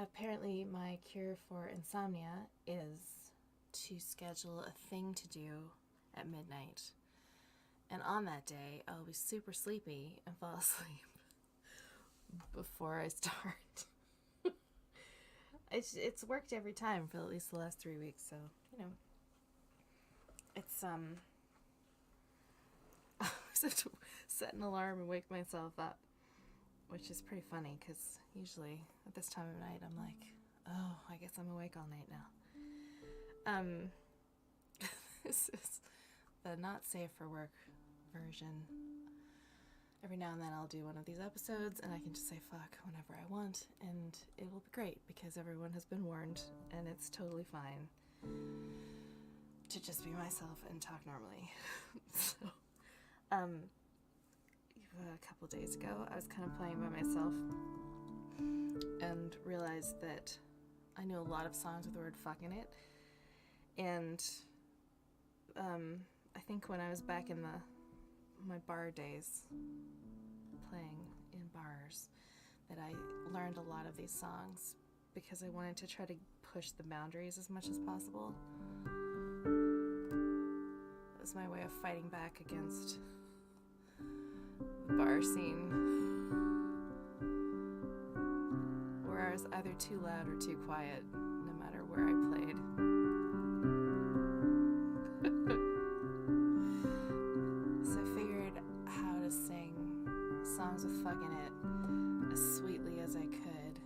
Apparently my cure for insomnia is to schedule a thing to do at midnight. And on that day, I'll be super sleepy and fall asleep before I start. It's worked every time for at least the last 3 weeks, so, it's, I always have to set an alarm and wake myself up, which is pretty funny, because usually at this time of night, I'm like, oh, I guess I'm awake all night now. This is the not safe for work version. Every now and then I'll do one of these episodes and I can just say fuck whenever I want, and it will be great because everyone has been warned and it's totally fine to just be myself and talk normally. So, a couple days ago I was kind of playing by myself and realized that I knew a lot of songs with the word fuck in it, and I think when I was back in my bar days, playing in bars, that I learned a lot of these songs because I wanted to try to push the boundaries as much as possible. It was my way of fighting back against the bar scene, where I was either too loud or too quiet, no matter where I played. Songs with fuck in it as sweetly as I could.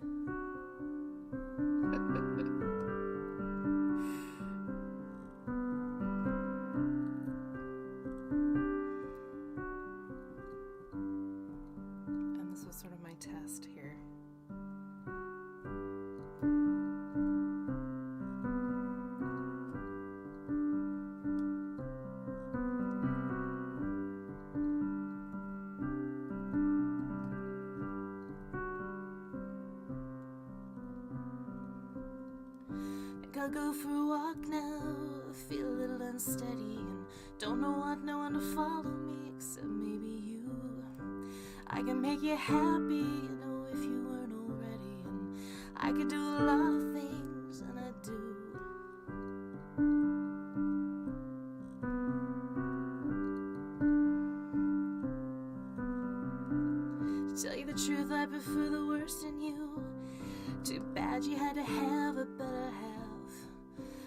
And this was sort of my test here. I'll go for a walk now, feel a little unsteady and don't know no one to follow me except maybe you. I can make you happy, if you weren't already, and I could do a lot of things, and I do. To tell you the truth, I prefer the worst in you. Too bad you had to have a better half.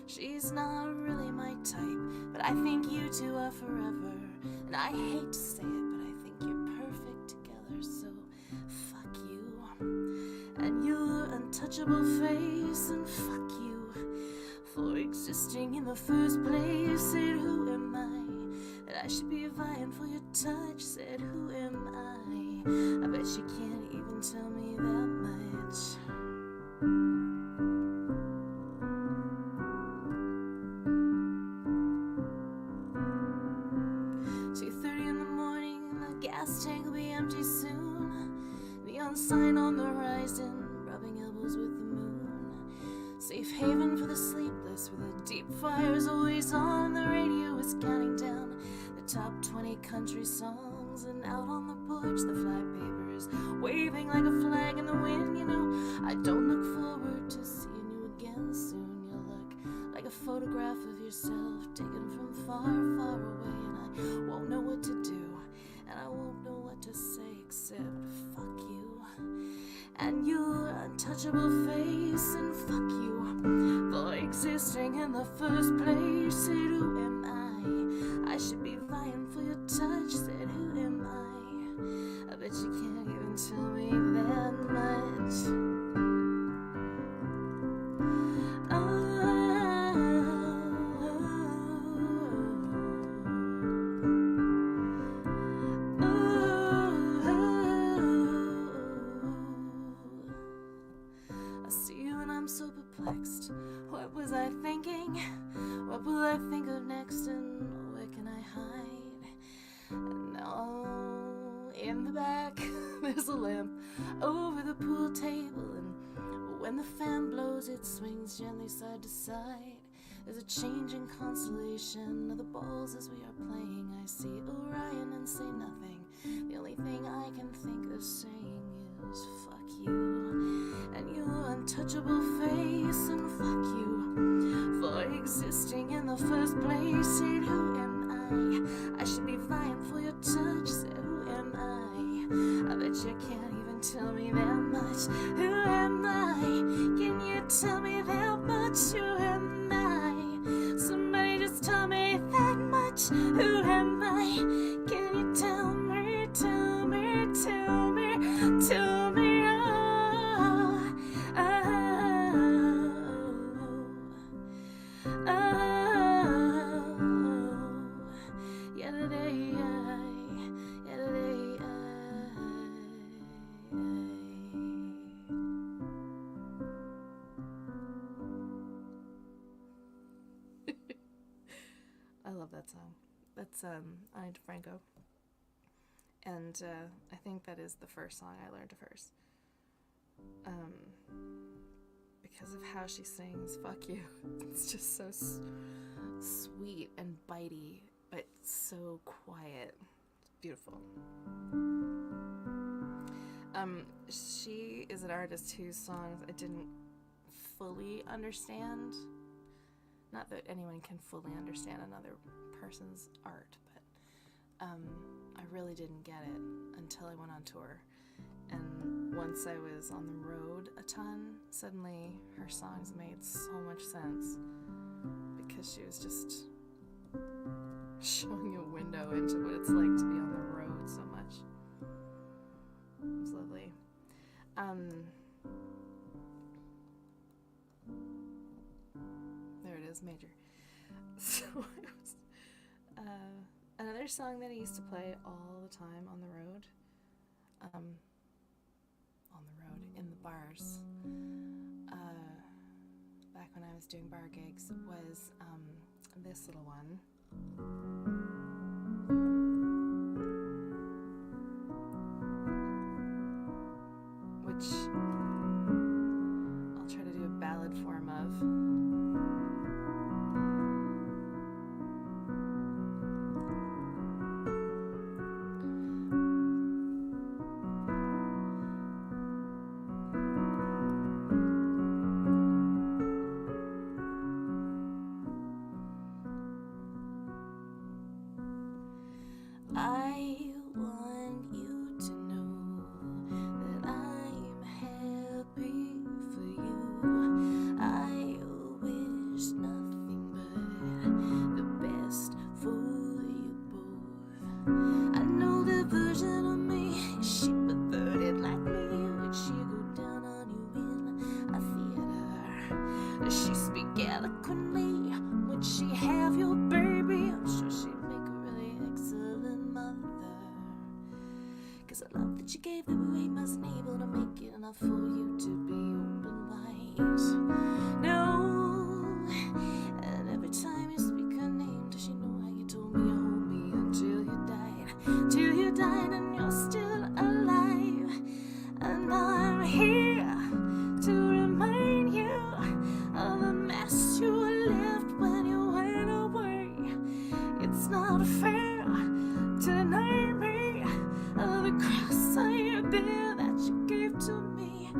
She's not really my type, but I think you two are forever. And I hate to say it, but I think you're perfect together, so fuck you. And your untouchable face, and fuck you for existing in the first place. Said, who am I that I should be vying for your touch? Said, who am I? I bet you can't even tell me that much. 2:30 in the morning, the gas tank will be empty soon. Neon sign on the horizon, rubbing elbows with the moon. Safe haven for the sleepless, where the deep fire's always on. The radio is counting down the top 20 country songs. And out on the porch, the flypapers waving like a flag in the wind. I don't look forward to seeing you again soon. You'll look like a photograph of yourself taken from far, far away. And I won't know what to do, and I won't know what to say except fuck you. And your untouchable face, and fuck you for existing in the first place. Said, who am I should be vying for your touch. Said, who am I bet you can't even tell me that much. I see you and I'm so perplexed. What was I thinking? What will I think of next, and where can I hide? No. In the back, there's a lamp over the pool table, and when the fan blows, it swings gently side to side. There's a changing constellation of the balls as we are playing. I see Orion and say nothing. The only thing I can think of saying nose, fuck you. And your untouchable face, and fuck you for existing in the first place. Said, who am I? I should be vying for your touch. Said, who am I? I bet you can't even tell me that much. Who am I? Can you tell me that much? Who am I? Somebody just tell me that much. Who am I? Can you tell me, tell me, tell me, tell me, oh, oh, oh, yesterday, yesterday, I love that song. That's DiFranco. And I think that is the first song I learned of hers. Because of how she sings, fuck you. It's just so sweet and bitey, but so quiet. It's beautiful. She is an artist whose songs I didn't fully understand. Not that anyone can fully understand another person's art, but I really didn't get it until I went on tour. And once I was on the road a ton, suddenly her songs made so much sense because she was just showing a window into what it's like to be on the road so much. It was lovely. There it is, major. So it was another song that I used to play all the time on the road. In the bars, back when I was doing bar gigs, was this little one. Which I'll try to do a ballad form of. I want you to know that I'm happy for you. I wish nothing but the best for you both. I know the version of me, she perverted like me. Would she go down on you in a theater? She speak eloquently. Would she have your baby? I'm sure she'd make a really excellent mother. Cause I love that you gave the way wasn't able to make it enough for you to be open wide. No, and every time you speak her name, does she know how you told me you hold me until you died? Till you died and you're still alive. And I'm here to remind you of the mess you left when you went away. It's not fair to deny me of the cross I bear that you gave to me.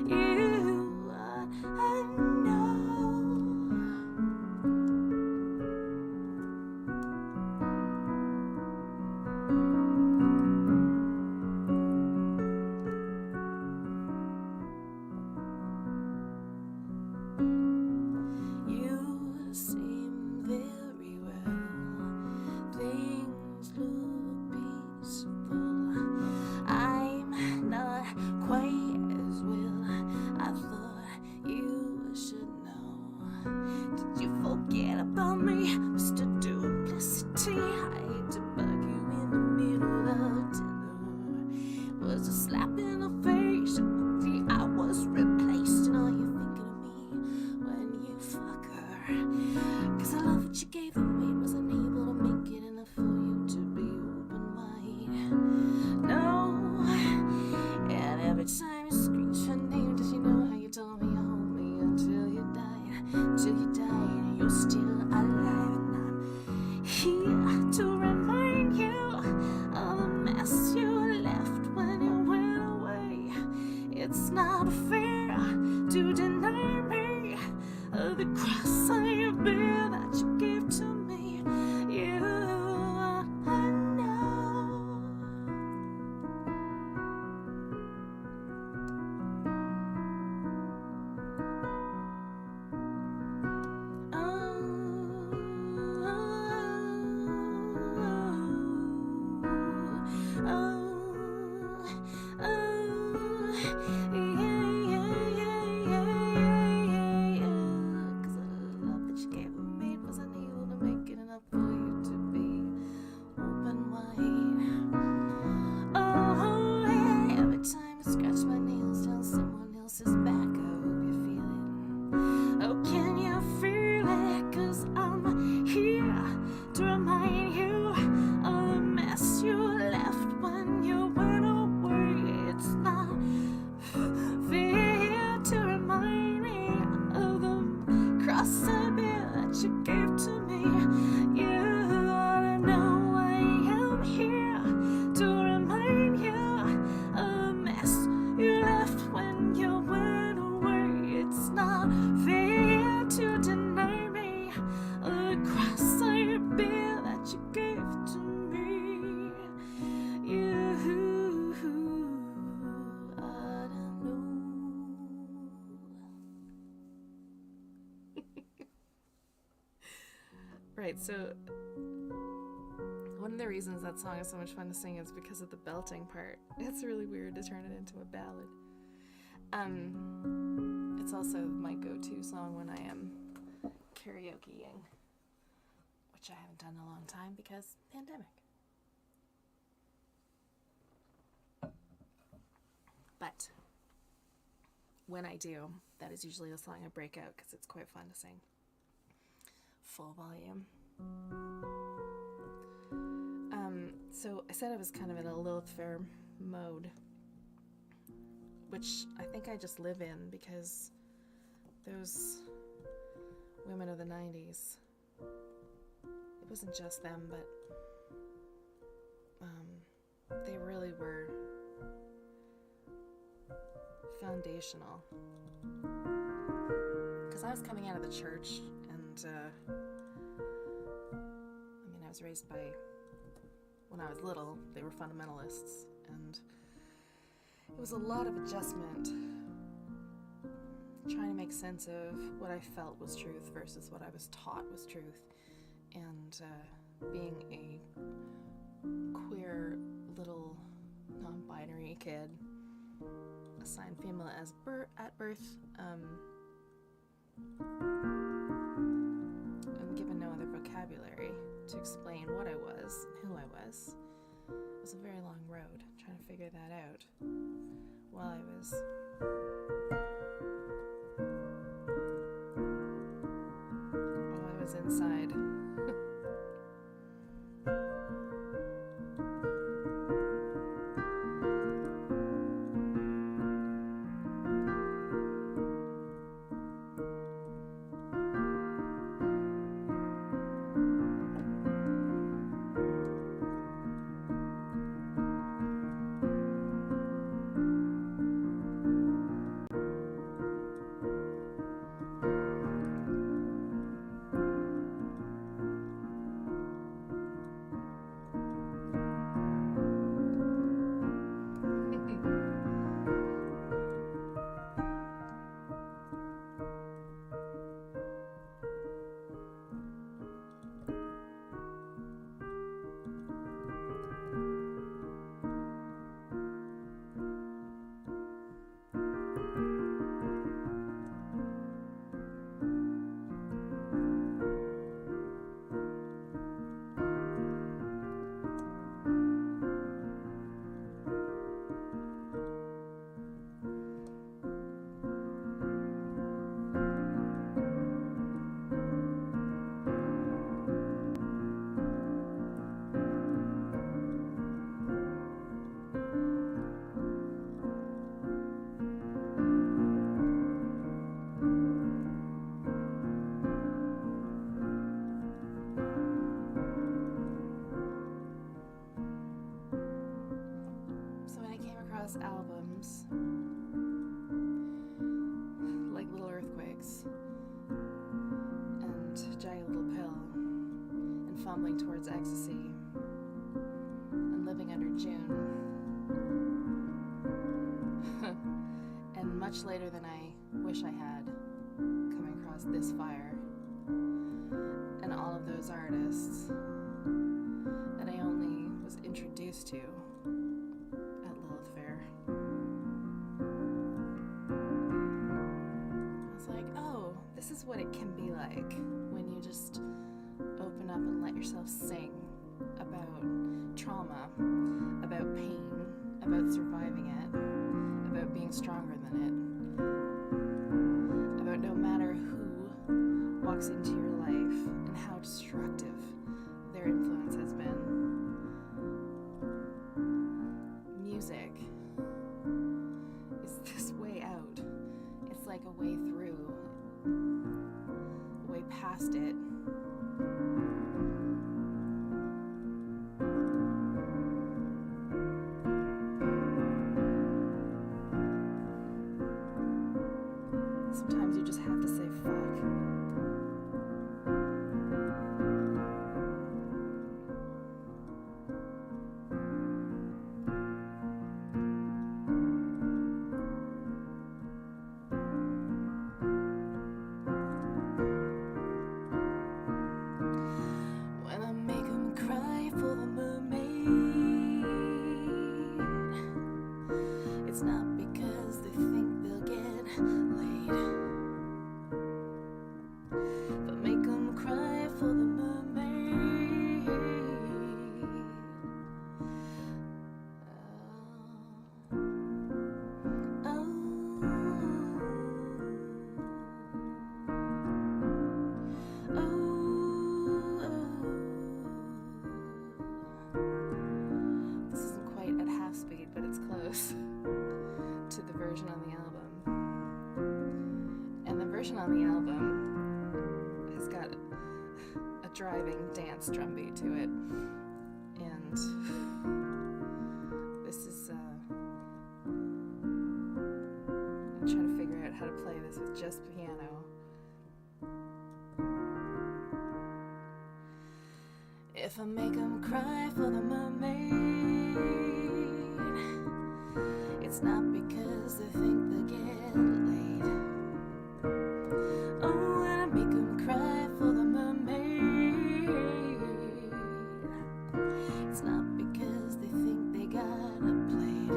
You I know. You seem very well. Things look peaceful. I'm not quite as well. I thought you should know. Did you forget about me, Mr. Duplicity? I hate to bug you in the middle of dinner. Was a slap in the face. Quickly I was replaced. And are you thinking of me when you fuck her? Cause I love what you gave away. Wasn't able to make it enough for you to be open wide. No, and every time you screech her name, does she know how you told me you hold me until you died? Till you died and you're still alive. And I'm here to remind you of the mess you left when you went away. it's not fair to deny me the cross I bear that you gave to me. You oughta know. Right, so one of the reasons that song is so much fun to sing is because of the belting part. It's really weird to turn it into a ballad. It's also my go-to song when I am karaokeing, which I haven't done in a long time because pandemic. But when I do, that is usually the song I break out because it's quite fun to sing. Full volume. So I said I was kind of in a Lilith Fair mode, which I think I just live in because those women of the 90s, it wasn't just them, but they really were foundational. Because I was coming out of the church and I was raised by, when I was little, they were fundamentalists, and it was a lot of adjustment, trying to make sense of what I felt was truth versus what I was taught was truth, and being a queer little non-binary kid, assigned female as at birth, and given no other vocabulary to explain what I was and who I was. It was a very long road trying to figure that out while I was inside. Albums, stumbling towards ecstasy and living under June. And much later than I wish I had, coming across this fire and all of those artists that I only was introduced to at Lilith Fair. I was like, oh, this is what it can be like when you just open up and let yourself sing about trauma, about pain, about surviving it, about being stronger than it, about no matter who walks into your life and how destructive their influence has been. Music is this way out. It's like a way through, a way past it. Sometimes you just have to say fuck. When I make 'em cry for the mermaid, it's not because they think they'll get laid, but make 'em cry for the mermaid. Oh, oh, oh, oh. This isn't quite at half speed, but it's close to the version on the album. And the version on the album has got a driving dance drum beat to it. And this is, I'm trying to figure out how to play this with just piano. If I make 'em cry for the mermaid, it's not because they think they'll get laid. Oh, and I make 'em cry for the mermaid, it's not because they think they got it played.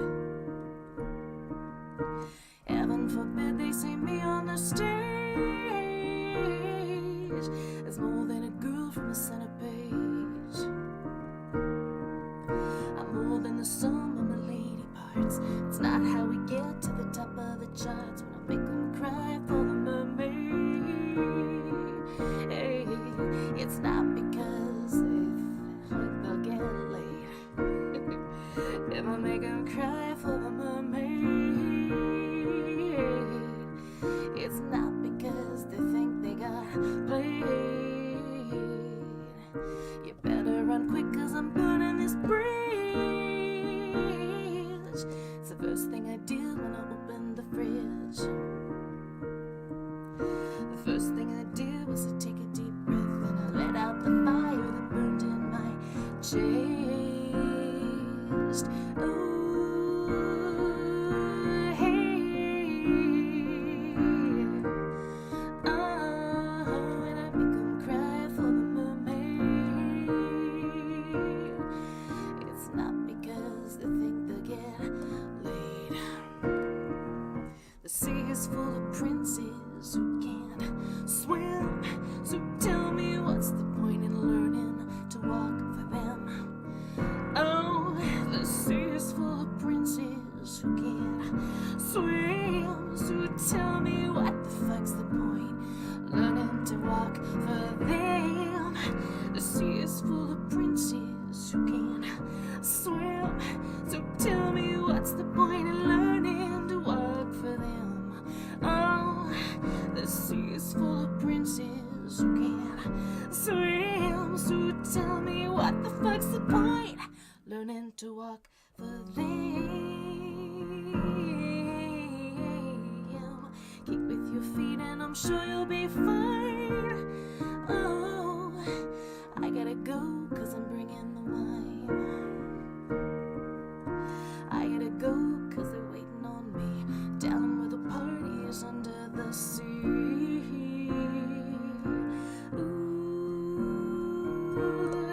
Heaven forbid they see me on the stage as more than a girl from the center page. I'm more than the sum of my lady parts. It's not how we get to the top of the charts. When I make 'em cry for the mermaid, hey, it's not because they think they'll get laid. If I make 'em cry for the mermaid, it's not because they think they got played. You better run quick 'cause I'm burning this bridge. It's the first thing I did when I opened the fridge. The first thing I did was to take a deep breath and I let out the fire that burned in my chest. Oh, hey, and I make 'em cry for the mermaid. It's not because they think they'll get laid. The sea is full of princes who can't swim, so tell me what's the point in learning to walk for them? Oh, the sea is full of princes who can't swim, so tell me what the fuck's the point learning to walk for them? The sea is full of princes who can't swim, so tell me what's the point in learning to walk for them? Oh, the sea is full of princes who can't swim, so tell me what the fuck's the point learning to walk for them? Keep with your feet and I'm sure you'll be fine. Oh, I gotta go, cause I'm bringing the wine. I gotta go, cause they're waiting on me down where the party is under the sea. Ooh,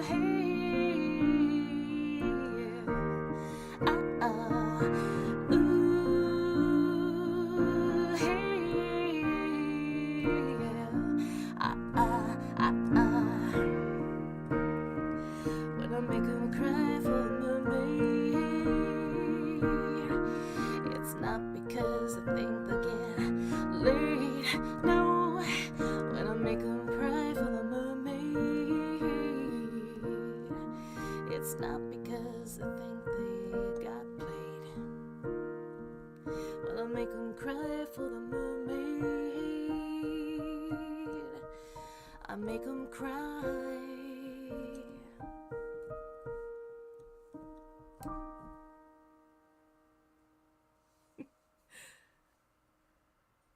hey, ooh, hey, when I make 'em cry for the mermaid, it's not because I think they'll get laid. No, when I make 'em cry for the mermaid, it's not because I think they got played. When I make 'em cry for the mermaid, I make 'em cry.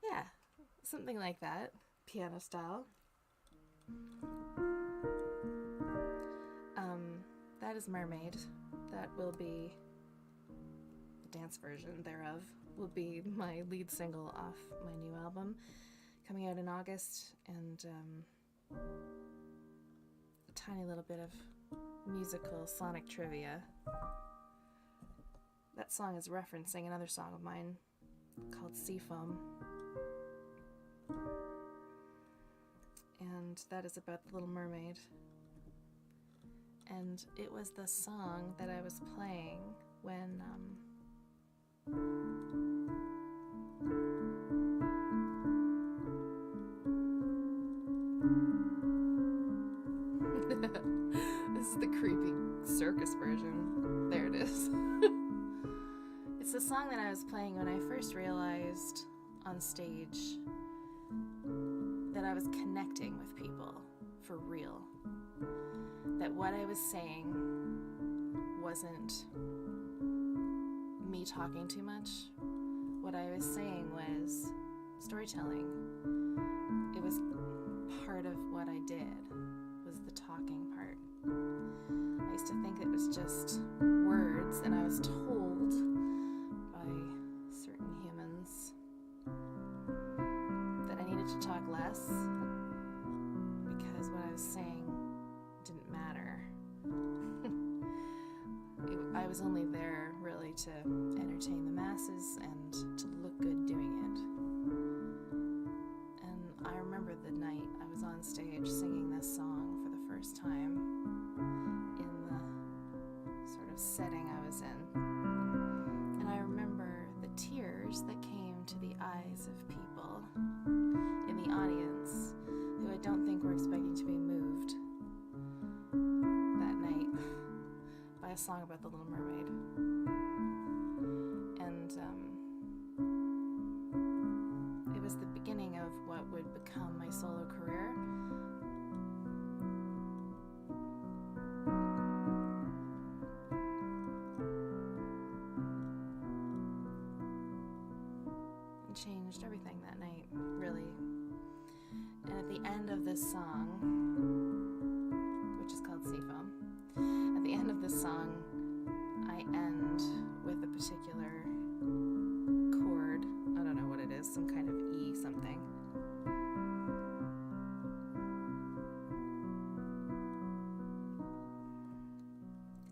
Yeah, something like that, piano style. That is Mermaid. That will be the dance version thereof. Will be my lead single off my new album coming out in August, and a tiny little bit of musical sonic trivia. That song is referencing another song of mine called Seafoam, and that is about the Little Mermaid. And it was the song that I was playing when this is the creepy circus version. There it is. It's the song that I was playing when I first realized on stage that I was connecting with people for real. That what I was saying wasn't me talking too much. What I was saying was storytelling. It was part of what I did, was the talking part. I used to think it was just words, and I was told by certain humans that I needed to talk less because what I was saying didn't matter. I was only there really to entertain the masses and to look good doing it. And I remember the night I was on stage singing this song for the first time in the sort of setting I was in. And I remember the tears that came to the eyes of people in the audience who I don't think were expecting to be moved that night by a song about the Little Mermaid. And it was the beginning of what would become my solo career. And changed everything that night, really. And at the end of this song, which is called Seafoam, at the end of this song, I end with a particular chord. I don't know what it is, some kind of E something.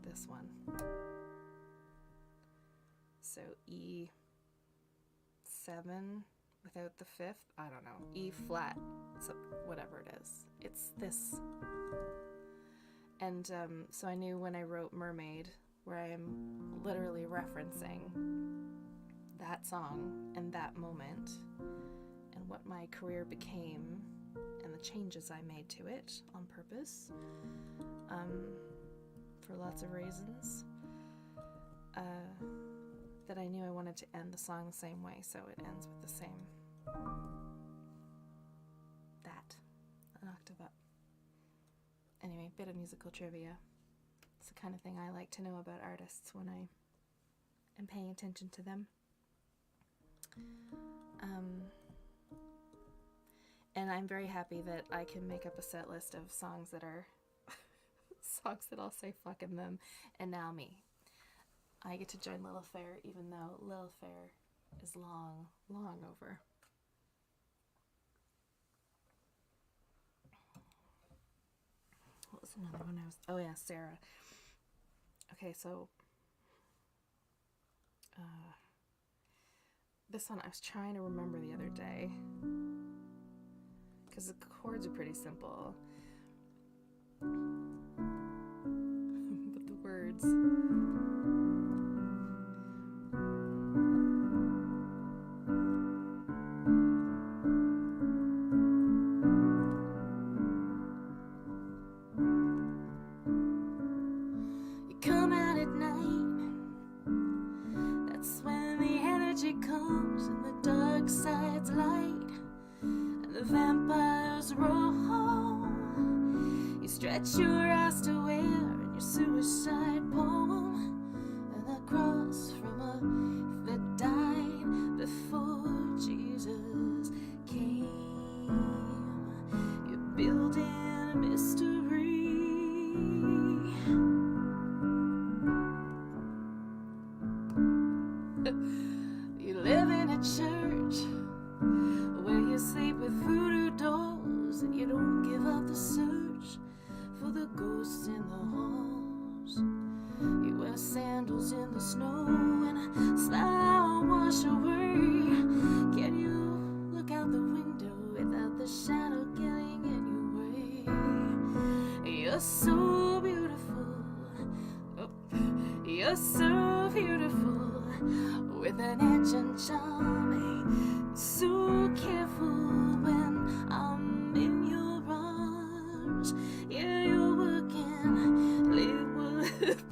This one. So E7 without the fifth, I don't know, E flat, so whatever it is. It's this. And so I knew when I wrote Mermaid, where I am literally referencing that song and that moment and what my career became and the changes I made to it on purpose, for lots of reasons, that I knew I wanted to end the song the same way, so it ends with the same, that, an octave up. Anyway, bit of musical trivia. It's the kind of thing I like to know about artists when I am paying attention to them. And I'm very happy that I can make up a set list of songs that are songs that all say fucking them. And now me. I get to join Lil Affair, even though Lil Affair is long, long over. What was another one I was... Oh, yeah, Sarah. Okay, so... this one I was trying to remember the other day. Because the chords are pretty simple. But the words... You come out at night. That's when the energy comes and the dark side's light. And the vampires roll. You stretch your ass to wear in your suicide poem. And a cross from a that died before Jesus came. You're building a mystery. You live in a church where you sleep with voodoo dolls, and you don't give up the search for the ghosts in the halls. You wear sandals in the snow and a smile wash away. Can you look out the window without the shadow getting in your way? You're so beautiful. Oh, you're so beautiful. With an edge and charming, so careful when I'm in your arms. Yeah, you're working,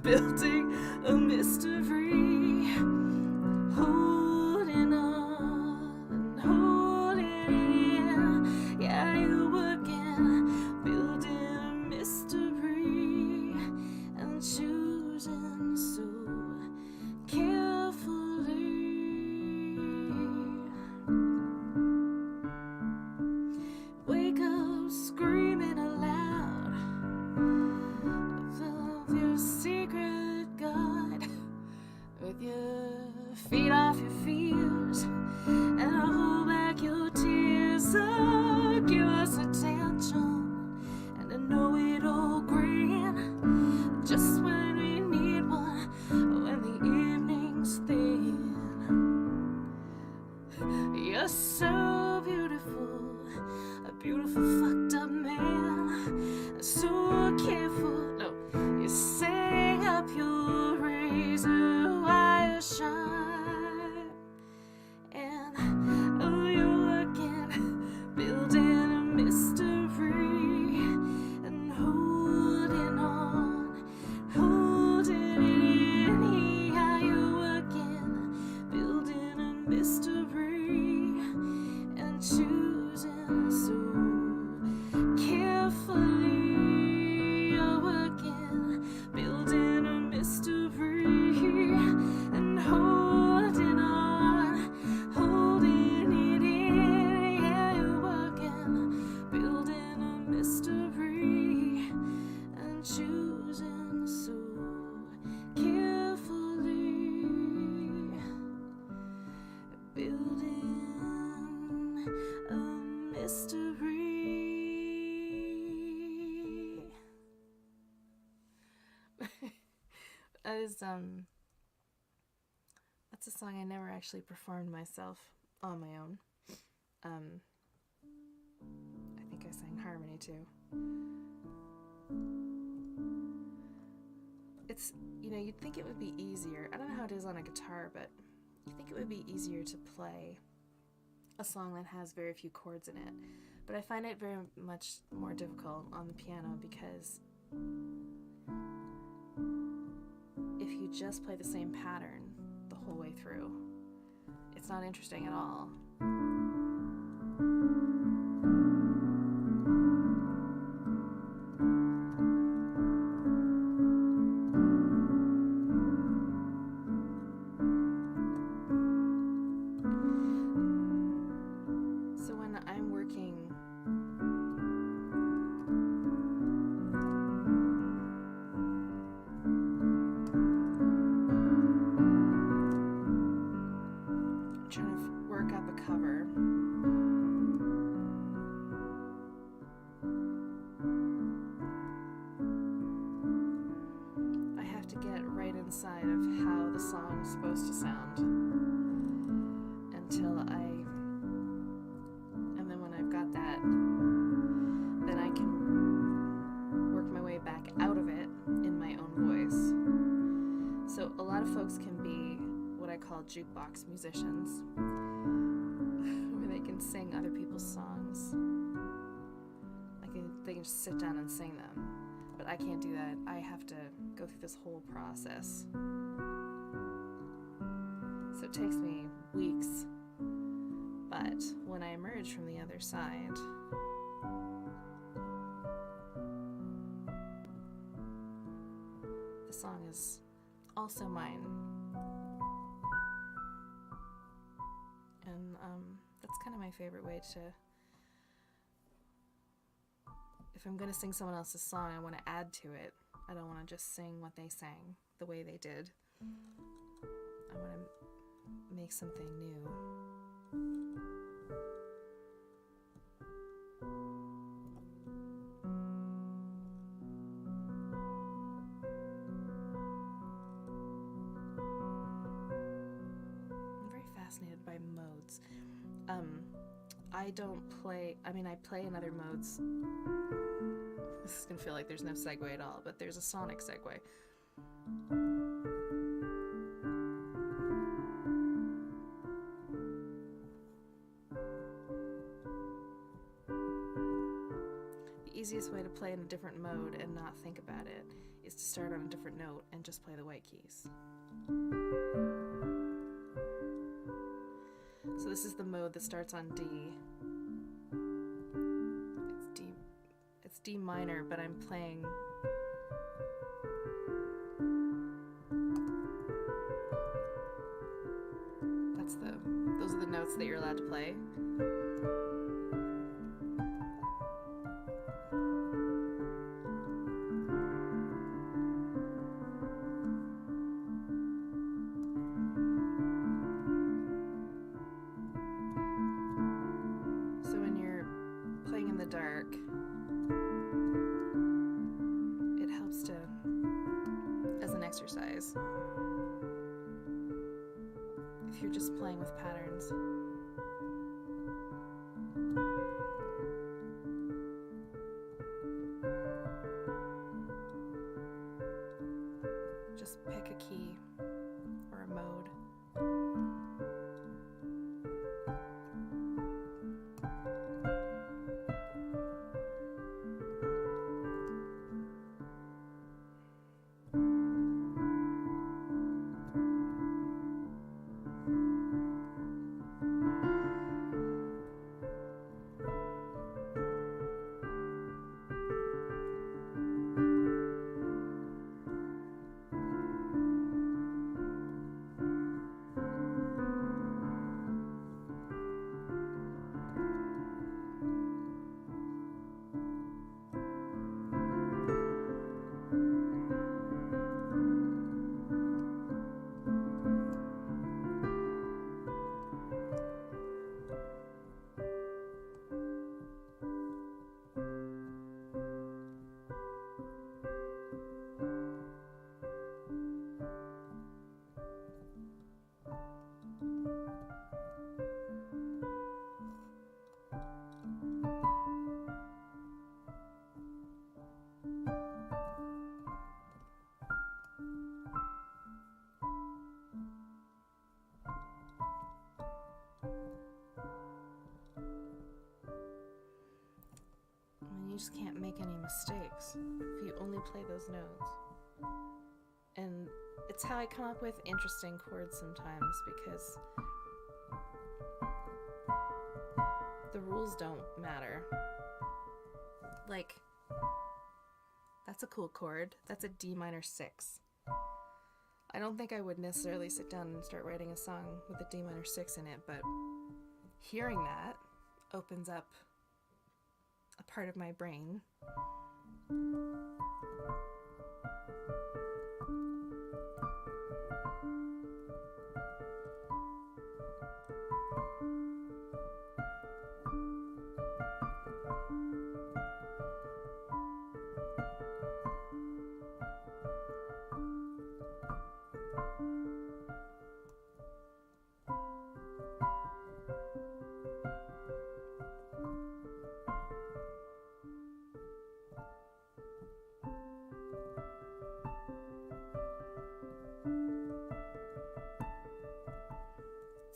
building a mystery, holding on and holding in. Yeah, you're working, building a mystery and choosing so carefully. Wake up screaming aloud of your secret God, with your feet off your fears, and hold back your tears. Oh, give us attention and a know-it-all grin, just when we need one, when the evening's thin. You're so beautiful, a beautiful fucked up man, so careful. No, you sing up your razor wire shine, and oh, you're working, building a mystery and holding on, holding it in. Yeah, you're working, building a mystery and choosing so carefully. You're working, building a mystery and holding on, holding it in. Yeah, you're working, building a mystery and choosing so carefully. Building a mystery. That is that's a song I never actually performed myself on my own. I think I sang harmony too. It's, you'd think it would be easier. I don't know how it is on a guitar, but you'd think it would be easier to play a song that has very few chords in it. But I find it very much more difficult on the piano, because if you just play the same pattern the whole way through, it's not interesting at all. So when I'm working work up a cover. I have to get right inside of how the song is supposed to sound and then when I've got that, then I can work my way back out of it in my own voice. So a lot of folks can be what I call jukebox musicians, where they can sing other people's songs. They can just sit down and sing them. But I can't do that. I have to go through this whole process. So it takes me weeks. But when I emerge from the other side, the song is also mine. And that's kind of my favorite way to... If I'm going to sing someone else's song, I want to add to it. I don't want to just sing what they sang the way they did. I want to make something new. I'm very fascinated by modes. I play in other modes. This is gonna feel like there's no segue at all, but there's a sonic segue. The easiest way to play in a different mode and not think about it is to start on a different note and just play the white keys. So this is the mode that starts on D. It's D minor, but I'm playing those are the notes that you're allowed to play. Dark, it helps to, as an exercise, if you're just playing with patterns. Just pick a key or a mode. You just can't make any mistakes if you only play those notes. And it's how I come up with interesting chords sometimes, because the rules don't matter. Like, that's a cool chord. That's a D minor 6. I don't think I would necessarily sit down and start writing a song with a D minor 6 in it, but hearing that opens up a part of my brain.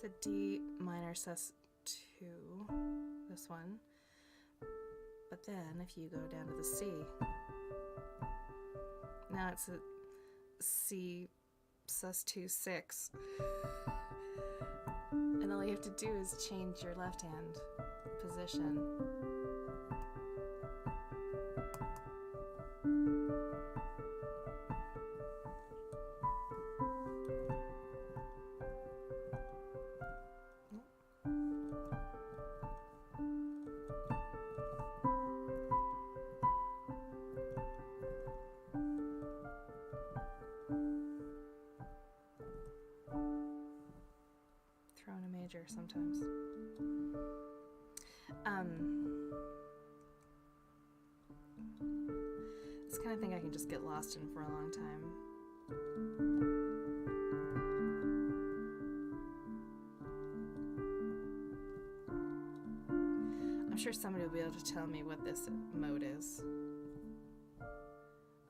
a D minor sus2, this one. But then if you go down to the C, now it's a C sus2 6. And all you have to do is change your left hand position. Throw in a major sometimes. This kind of thing I can just get lost in for a long time. I'm sure somebody will be able to tell me what this mode is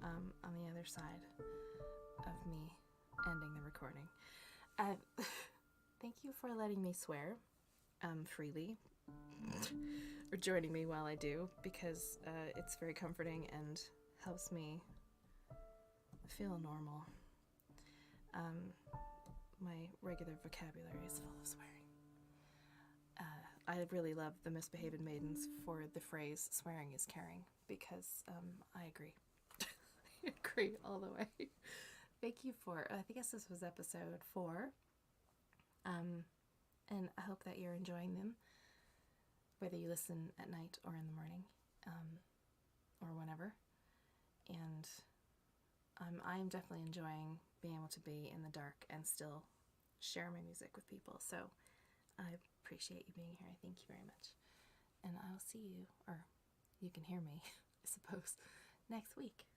on the other side of me ending the recording. Thank you for letting me swear freely, or joining me while I do, because it's very comforting and helps me feel normal. My regular vocabulary is full of swearing. I really love the Misbehaved Maidens for the phrase "swearing is caring," because I agree. I agree all the way. Thank you for, I guess this was episode 4. And I hope that you're enjoying them, whether you listen at night or in the morning, or whenever. And I am definitely enjoying being able to be in the dark and still share my music with people. So I appreciate you being here. I thank you very much. And I'll see you, or you can hear me, I suppose, next week.